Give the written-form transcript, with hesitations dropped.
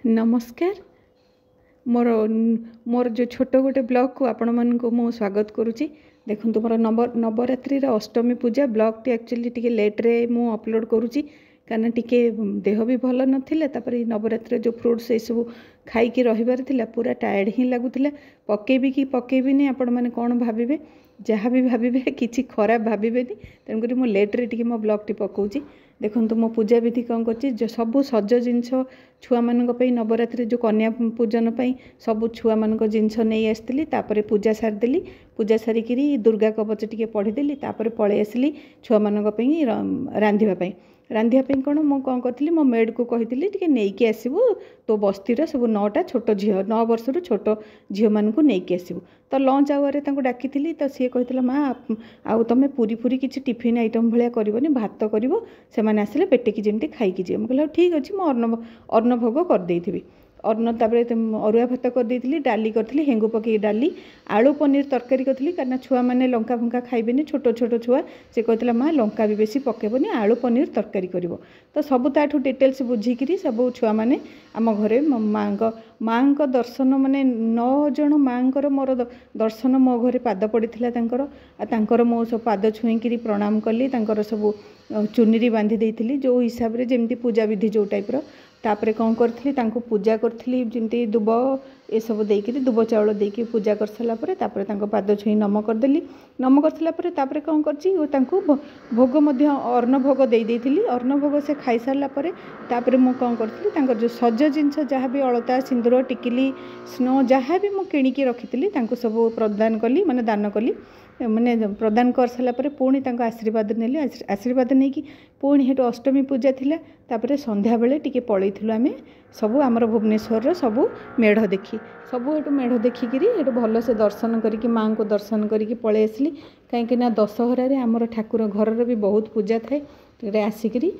नमस्कार मोर मोर जो छोट गोटे ब्लॉग को आपण मन को मो स्वागत करुच्ची। देखो मोर नवरात्रि अष्टमी पूजा ब्लॉग टी एक्चुअली टिके लेट रे मु अपलोड करुच्ची कारण टिके देह भी भल नथिला तापर नवरात्रि जो फ्रूट्स ये सब खाई रहिबार थिला पूरा टायर्ड ही लागुथिला। पकेबी कि पकेबिनी आपण माने कोन भाबिबे जहाँ भी भाबिबे किछि खराब भाबिबेनी तेणुक मु लेट रे टिके मो ब्लॉग टी पकाउची। देखो मो पूजा विधि कौन कर सब सज जिनस छुआ मान नवरात्रि जो कन्या पूजन सब छुआ मान जिनस नहीं आसती पूजा सारिदेली। पूजा सारिक दुर्गा कवच टी पढ़ीदेली पलि आसली छुआ मान रांधापी रांधापी कौन मु कौन करी मो मेड को कही टी नहीं आसबू तो बस्तीर सब 9टा छोट झी 9 वर्ष छोट झील मानक नहीं आसबू तो लंच आवर डाकी तो सी कही माँ आउ तुम पूरी पूरी किसी टिफिन आइटम भाया करनी भात कर से आसले पेटेकी जमी खाई जी मुझे ठीक अच्छे मुझे अन्न भोग करदे अन्न तापर अरुआ भात करदे डाली करी हेंगु पकई डाली आलू पनीर तरकारी करी कारण छुआ मैंने लंका फंका खाइबेनी छोट छोट छुआ से कहता माँ लंका भी बेसी पकेबनी आलू पनीर तरकारी कर तो सब ताठू डिटेल्स बुझिकी सब छुआ मैंने आम घरे माँ दर्शन माने 9 जन माँ मोर दर्शन मो घरे पाद पड़ा मो सब पाद छुईकी प्रणाम कली सब चुनरी बांधी देती जो हिसाब से जमी पूजा विधि जो टाइप्र तापर कौन करी पूजा करी जमी दुब ये सब देकर दुब चाउल देकी पूजा कर सारापर पाद छुई नम करदेली नम कर सारापर कौन कर भोग अर्ण भोग देती अर्ण भोग से खाई सारापर मुझे कौन करी जो सज जिनस जहाँ भी अलता सिंदूर टिकिली स्नो जहाँ भी मुझे किणिकी रखी सब प्रदान कली माने दान कली माने प्रदान कर सारापर पुणी आशीर्वाद नेली आशीर्वाद नहीं कि पुणी हेटु अष्टमी पूजा थिला तापर संध्या बेले टिके पलैथिलु आमे सब आमर भुवनेश्वर सब मेढ़ देखी सब हेटु मेढ़ देखिकी हेटु भल से दर्शन करिकी माँ को दर्शन करिकी पळै आसली कहीं दशहरा आमर ठाकुर घर भी बहुत पूजा थाए आसिकी